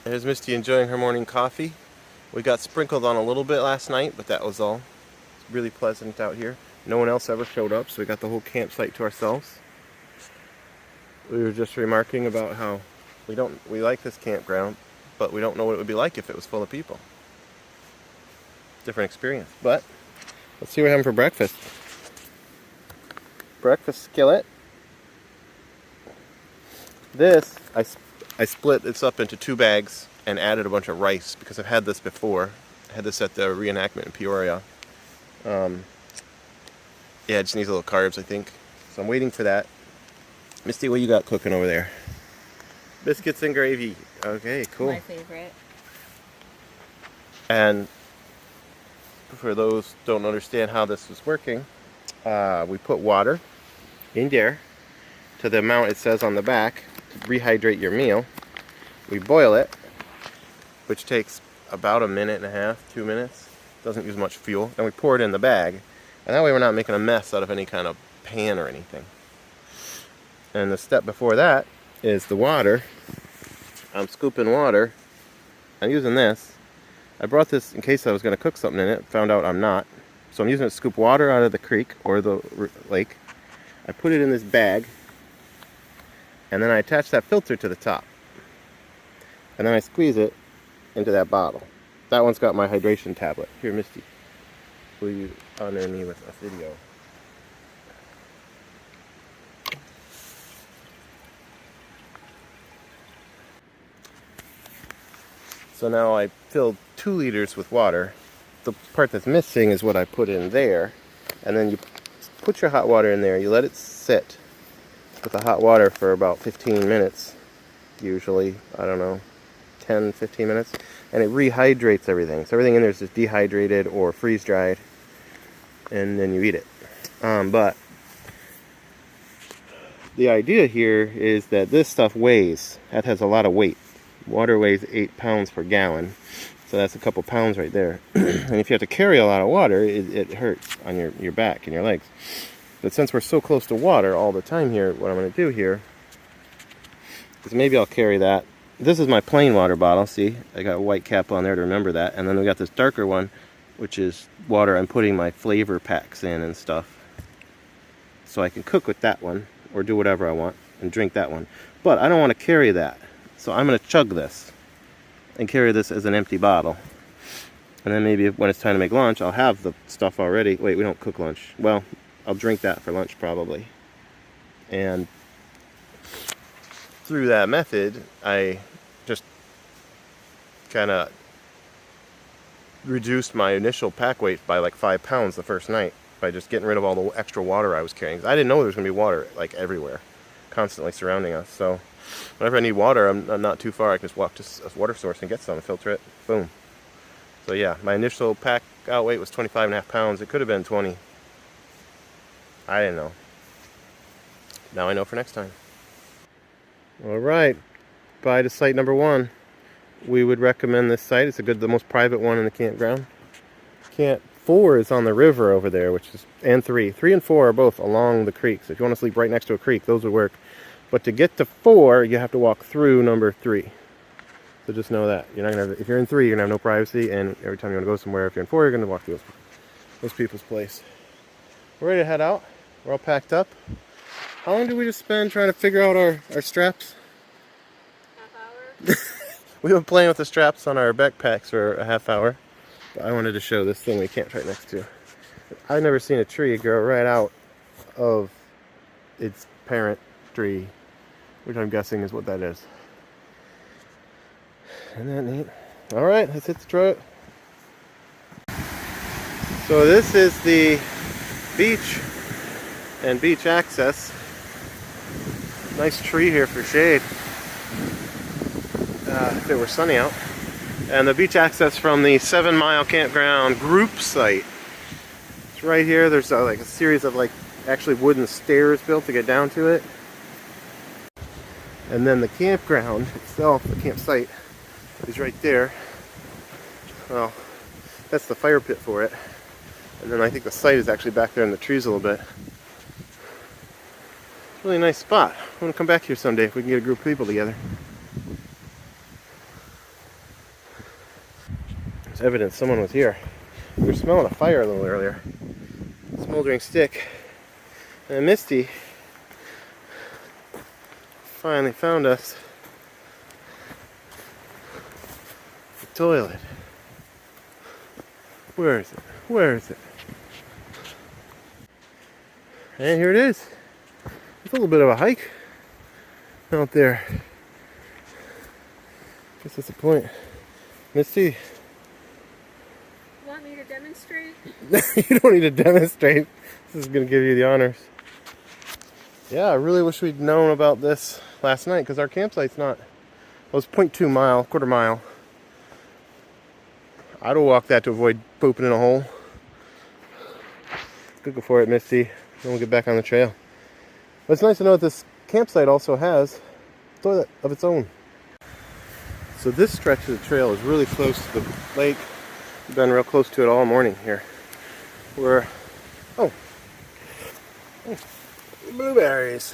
There's Misty enjoying her morning coffee. We got sprinkled on a little bit last night, but that was all. It's really pleasant out here. No one else ever showed up, so we got the whole campsite to ourselves. We were just remarking about how we like this campground, but we don't know what it would be like if it was full of people. Different experience. But let's see what we're having for breakfast. Breakfast skillet. This, I split this up into 2 bags and added a bunch of rice because I've had this before. I had this at the reenactment in Peoria. Yeah, it just needs a little carbs, I think. So I'm waiting for that. Misty, what you got cooking over there? Biscuits and gravy. Okay, cool. My favorite. And for those who don't understand how this was working, we put water in there to the amount it says on the back to rehydrate your meal. We boil it, which takes about 1.5 minutes, 2 minutes. Doesn't use much fuel. Then we pour it in the bag, and that way we're not making a mess out of any kind of pan or anything. And the step before that is the water. I'm scooping water. I'm using this. I brought this in case I was going to cook something in it. Found out I'm not. So I'm using it to scoop water out of the creek or the lake. I put it in this bag, and then I attach that filter to the top. And then I squeeze it into that bottle. That one's got my hydration tablet. Here, Misty, will you honor me with a video? So now I filled 2 liters with water. The part that's missing is what I put in there. And then you put your hot water in there. You let it sit with the hot water for about 15 minutes. Usually, I don't know, 10, 15 minutes. And it rehydrates everything. So everything in there is just dehydrated or freeze-dried. And then you eat it. But the idea here is that this stuff weighs. That has a lot of weight. Water weighs 8 pounds per gallon, so that's a couple pounds right there. And if you have to carry a lot of water, it hurts on your back and your legs. But since we're so close to water all the time here, what I'm going to do here is maybe I'll carry that. This is my plain water bottle, see? I got a white cap on there to remember that. And then we got this darker one, which is water I'm putting my flavor packs in and stuff. So I can cook with that one, or do whatever I want, and drink that one. But I don't want to carry that. So I'm going to chug this and carry this as an empty bottle. And then maybe when it's time to make lunch, I'll have the stuff already. Wait, we don't cook lunch. Well, I'll drink that for lunch probably. And through that method, I just kind of reduced my initial pack weight by like 5 pounds the first night by just getting rid of all the extra water I was carrying. 'Cause I didn't know there was going to be water like everywhere, constantly surrounding us. So whenever I need water, I'm not too far. I can just walk to a water source and get some and filter it. Boom. So yeah, my initial pack out weight was 25.5 pounds. It could have been 20. I didn't know. Now I know for next time. All right, bye to site number 1. We would recommend this site. It's the most private one in the campground. Camp 4 is on the river over there, and 3. 3 and 4 are both along the creek. So if you want to sleep right next to a creek, those would work. But to get to 4, you have to walk through number 3. So just know that. You're not gonna have, if you're in 3, you're going to have no privacy, and every time you want to go somewhere, if you're in 4, you're going to walk through those people's place. We're ready to head out. We're all packed up. How long did we just spend trying to figure out our straps? Half hour. We've been playing with the straps on our backpacks for a half hour. But I wanted to show this thing we camped right next to. I've never seen a tree grow right out of its parent tree, which I'm guessing is what that is. Isn't that neat? All right, let's hit the trail. So this is the beach and beach access. Nice tree here for shade. If it were sunny out. And the beach access from the 7 Mile Campground group site. It's right here. There's like a series of actually wooden stairs built to get down to it. And then the campground itself, the campsite, is right there. Well, that's the fire pit for it. And then I think the site is actually back there in the trees a little bit. Really nice spot. I want to come back here someday if we can get a group of people together. evidence someone was here. We were smelling a fire a little earlier. Smoldering stick. And Misty finally found us the toilet. Where is it? Where is it? And here it is. It's a little bit of a hike out there. Guess that's the point. Misty. Want me to demonstrate? You don't need to demonstrate. This is going to give you the honors. Yeah, I really wish we'd known about this last night because our campsite's not. Well, it's 0.2 mile, quarter mile. I'd have walked that to avoid pooping in a hole. Go for it, Misty. Then we'll get back on the trail. But it's nice to know that this campsite also has a toilet of its own. So this stretch of the trail is really close to the lake. We've been real close to it all morning here. We're blueberries.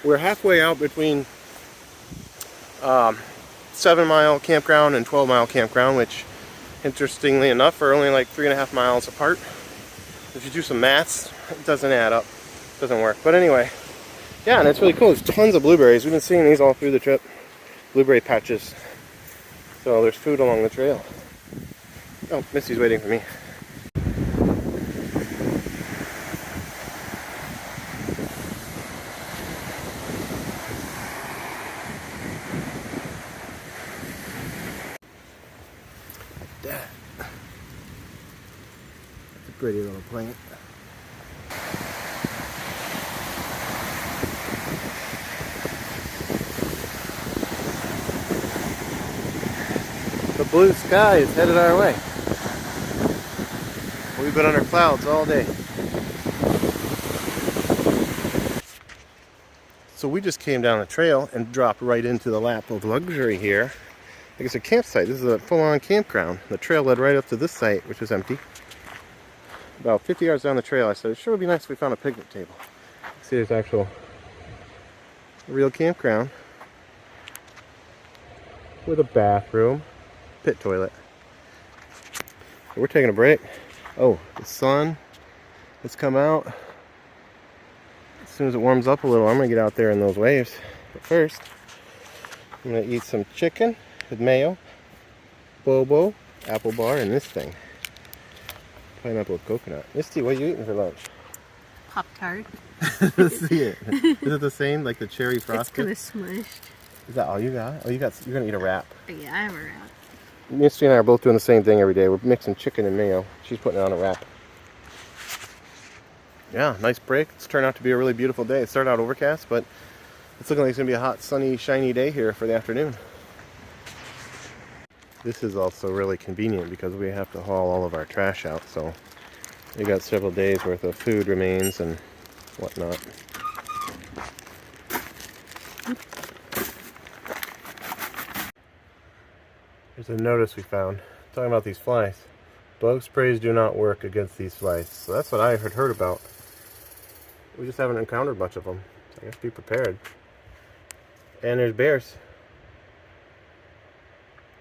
We're halfway out between 7-mile campground and 12-mile campground, which, interestingly enough, are only like 3.5 miles apart. If you do some maths, it doesn't add up. It doesn't work. But anyway, yeah, and it's really cool. There's tons of blueberries. We've been seeing these all through the trip. Blueberry patches. So there's food along the trail. Oh, Misty's waiting for me. That's a pretty little plant. The blue sky is headed our way. We've been under clouds all day. So we just came down the trail and dropped right into the lap of luxury here. Like it's a campsite. This is a full-on campground. The trail led right up to this site, which was empty. About 50 yards down the trail, I said, it sure would be nice if we found a picnic table. See, there's actual real campground with a bathroom, pit toilet. We're taking a break. Oh, the sun has come out. As soon as it warms up a little, I'm gonna get out there in those waves. But first, I'm gonna eat some chicken with mayo, bobo, apple bar, and this thing. Pineapple with coconut. Misty, what are you eating for lunch? Pop-Tart. Let's see it. Is it the same, like the cherry frosting? It's kind of smushed. Is that all you got? Oh, you're gonna eat a wrap. Yeah, I have a wrap. Misty and I are both doing the same thing every day. We're mixing chicken and mayo. She's putting it on a wrap. Yeah, nice break. It's turned out to be a really beautiful day. It started out overcast, but it's looking like it's gonna be a hot, sunny, shiny day here for the afternoon. This is also really convenient because we have to haul all of our trash out, so we got several days worth of food remains and whatnot. There's a notice we found talking about these flies. Bug sprays do not work against these flies. So that's what I had heard about. We just haven't encountered much of them. So I guess be prepared. And there's bears.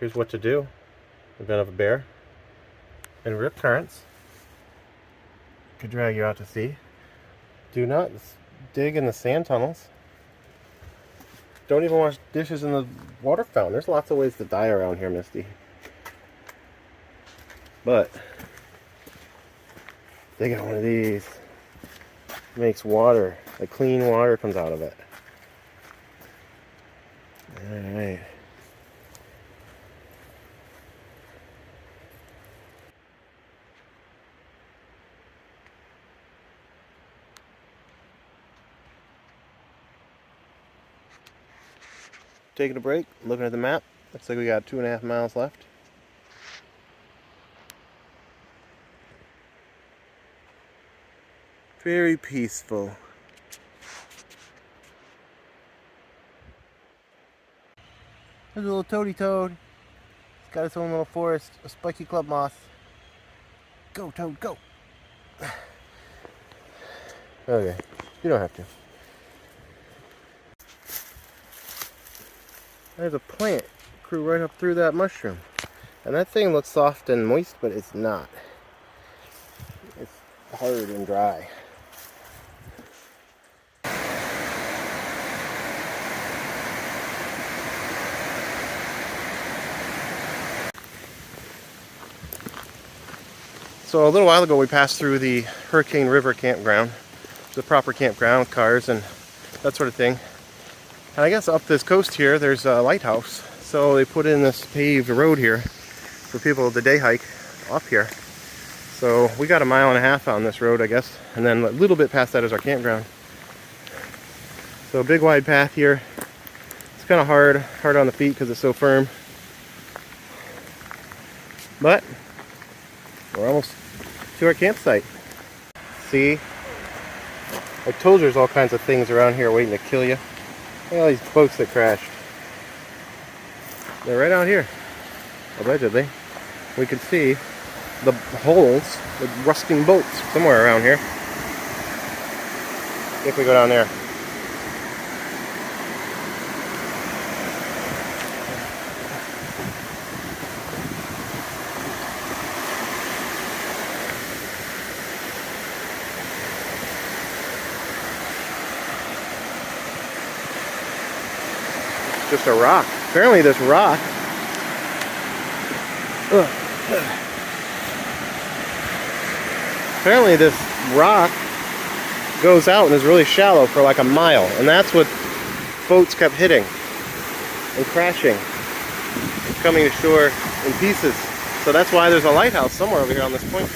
Here's what to do in the event of a bear. And rip currents could drag you out to sea. Do not dig in the sand tunnels. Don't even wash dishes in the water fountain. There's lots of ways to die around here, Misty. But they got one of these. It makes water, like clean water comes out of it. Alright. Taking a break, looking at the map. Looks like we got 2.5 miles left. Very peaceful. There's a little toady toad. It's got its own little forest, a spiky club moss. Go, toad, go. Okay, you don't have to. There's a plant grew right up through that mushroom. And that thing looks soft and moist, but it's not. It's hard and dry. So a little while ago we passed through the Hurricane River campground. It's a proper campground with cars and that sort of thing. And I guess up this coast here there's a lighthouse. So they put in this paved road here for people to day hike up here. So we got 1.5 miles on this road, I guess. And then a little bit past that is our campground. So a big wide path here. It's kind of hard on the feet because it's so firm. But we're almost to our campsite. See? I told you there's all kinds of things around here waiting to kill you. Look at all these boats that crashed. They're right out here. Allegedly. We can see the holes, the rusting boats somewhere around here. If we go down there. Just a rock. Apparently this rock goes out and is really shallow for like 1 mile, and that's what boats kept hitting and crashing and coming to shore in pieces. So that's why there's a lighthouse somewhere over here on this point.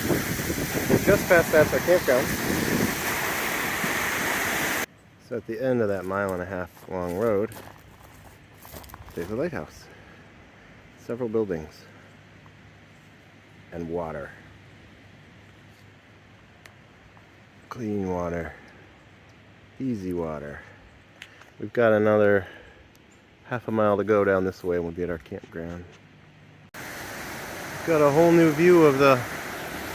And just past that's our campground. So at the end of that 1.5 mile long road, there's a lighthouse, several buildings, and water. Clean water, easy water. We've got another 1/2 mile to go down this way and we'll be at our campground. We've got a whole new view of the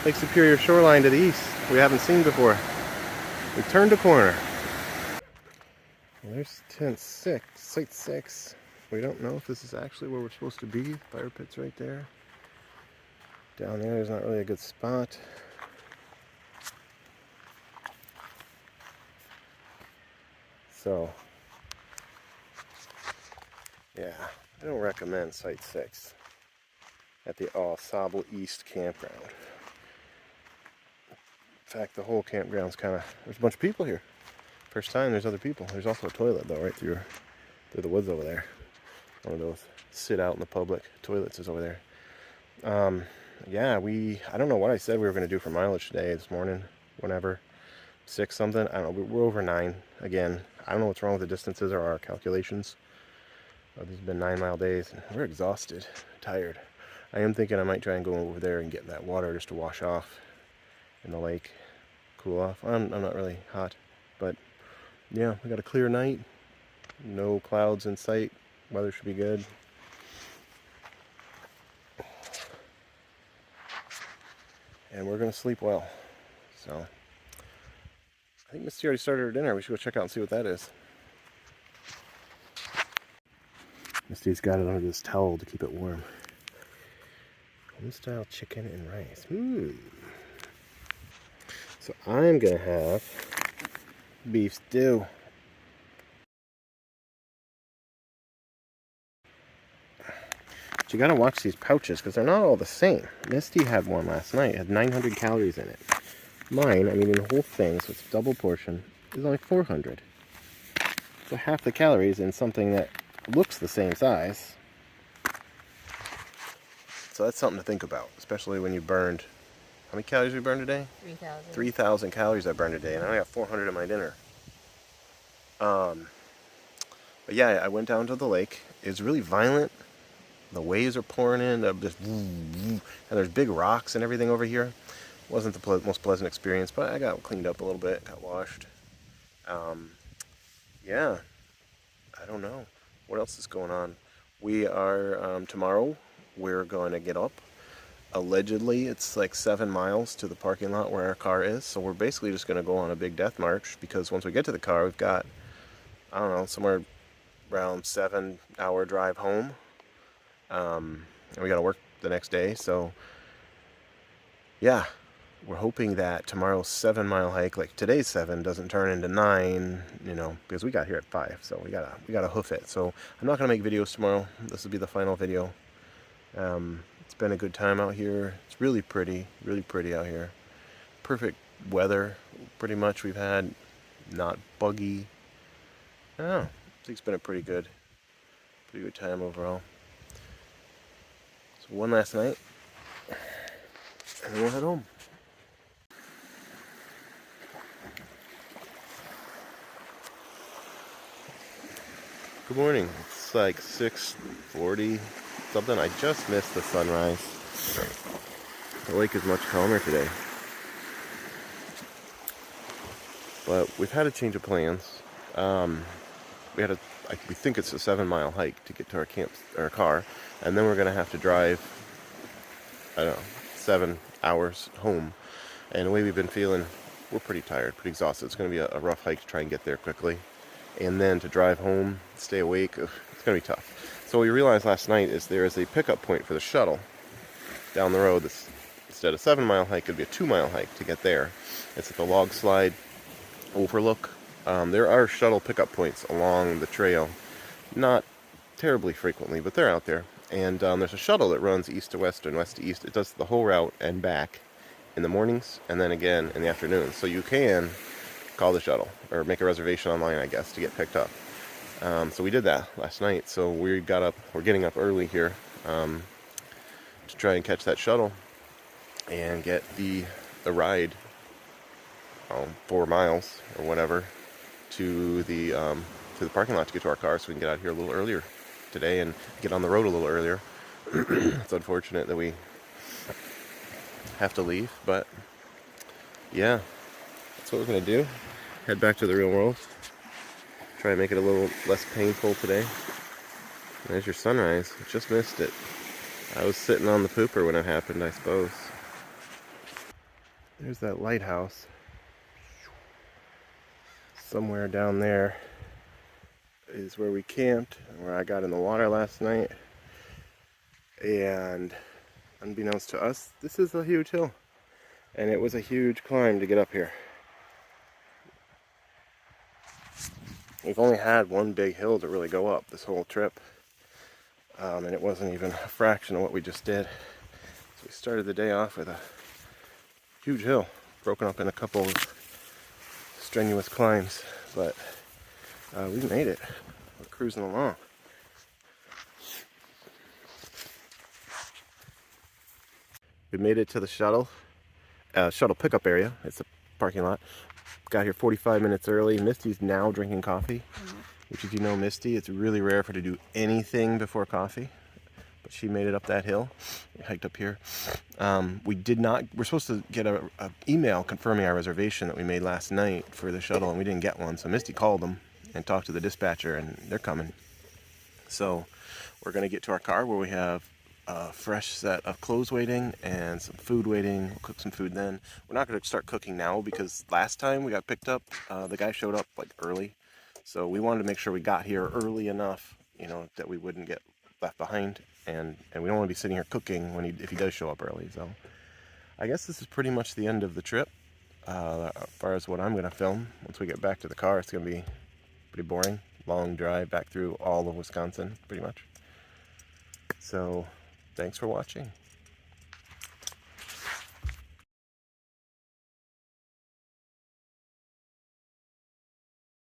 Lake Superior shoreline to the east we haven't seen before. We turned a corner. Well, there's tent 6, site 6. We don't know if this is actually where we're supposed to be. Fire pit's right there. Down there's not really a good spot. So, yeah, I don't recommend Site 6 at the Au Sable East campground. In fact, the whole campground's there's a bunch of people here. First time there's other people. There's also a toilet though, right through the woods over there. One of those sit out in the public toilets is over there. Yeah, I don't know what I said we were going to do for mileage today, this morning, whenever. 6 something, I don't know, we're over 9 again. I don't know what's wrong with the distances or our calculations. These have been 9 mile days and we're exhausted, tired. I am thinking I might try and go over there and get in that water just to wash off in the lake, cool off. I'm not really hot, but yeah, we got a clear night, no clouds in sight, weather should be good. And we're gonna sleep well, so. I think Misty already started her dinner. We should go check out and see what that is. Misty's got it under this towel to keep it warm. Home-style chicken and rice. So I'm going to have beef stew. But you got to watch these pouches because they're not all the same. Misty had one last night. It had 900 calories in it. Mine, I'm eating the whole thing, so it's a double portion, is only 400. So half the calories in something that looks the same size. So that's something to think about, especially when you burned, how many calories we burned today? 3,000. 3,000 calories I burned today, and I only got 400 in my dinner. But yeah, I went down to the lake. It's really violent. The waves are pouring in, and there's big rocks and everything over here. Wasn't the most pleasant experience, but I got cleaned up a little bit, got washed. Yeah, I don't know. What else is going on? We are, tomorrow, we're going to get up. Allegedly, it's like 7 miles to the parking lot where our car is, so we're basically just going to go on a big death march, because once we get to the car, we've got, I don't know, somewhere around 7-hour drive home. And we got to work the next day, so yeah, we're hoping that tomorrow's 7-mile hike, like today's 7, doesn't turn into 9, you know, because we got here at 5, so we gotta hoof it. So I'm not gonna make videos tomorrow. This will be the final video. It's been a good time out here. It's really pretty out here. Perfect weather, pretty much. We've had not buggy. I don't know. I think it's been a pretty good time overall. So one last night, and then we'll head home. Good morning. It's like 6:40 something. I just missed the sunrise. The lake is much calmer today. But we've had a change of plans. We think it's a 7-mile hike to get to our car, and then we're gonna have to drive, I don't know, 7 hours home. And the way we've been feeling, we're pretty tired, pretty exhausted. It's gonna be a rough hike to try and get there quickly, and then to drive home, stay awake. It's gonna be tough. So what we realized last night is there is a pickup point for the shuttle down the road. That's, instead of a 7-mile hike, it'd be a 2-mile hike to get there. It's at the log slide overlook. There are shuttle pickup points along the trail, not terribly frequently, but they're out there. And there's a shuttle that runs east to west and west to east. It does the whole route and back in the mornings, and then again in the afternoons. So you can call the shuttle or make a reservation online, I guess, to get picked up. So we did that last night. So we're getting up early here to try and catch that shuttle and get the ride 4 miles or whatever to the parking lot to get to our car, so we can get out here a little earlier today and get on the road a little earlier. It's unfortunate that we have to leave, but yeah, that's what we're gonna do. Head back to the real world. Try and make it a little less painful today. There's your sunrise. Just missed it. I was sitting on the pooper when it happened, I suppose. There's that lighthouse. Somewhere down there is where we camped, where I got in the water last night. And unbeknownst to us, this is a huge hill. And it was a huge climb to get up here. We've only had one big hill to really go up this whole trip. And it wasn't even a fraction of what we just did. So we started the day off with a huge hill, broken up in a couple of strenuous climbs, but we made it. We're cruising along. We made it to the shuttle pickup area. It's a parking lot. Got here 45 minutes early. Misty's now drinking coffee, which, if you know Misty, it's really rare for her to do anything before coffee. But she made it up that hill. We hiked up here. We're supposed to get an email confirming our reservation that we made last night for the shuttle, and we didn't get one. So Misty called them and talked to the dispatcher, and they're coming. So we're going to get to our car where we have a fresh set of clothes waiting and some food waiting. We'll cook some food then. We're not going to start cooking now because last time we got picked up, the guy showed up like early. So we wanted to make sure we got here early enough, you know, that we wouldn't get left behind. And we don't want to be sitting here cooking if he does show up early. So I guess this is pretty much the end of the trip. As far as what I'm going to film, once we get back to the car, it's going to be pretty boring. Long drive back through all of Wisconsin, pretty much. So thanks for watching.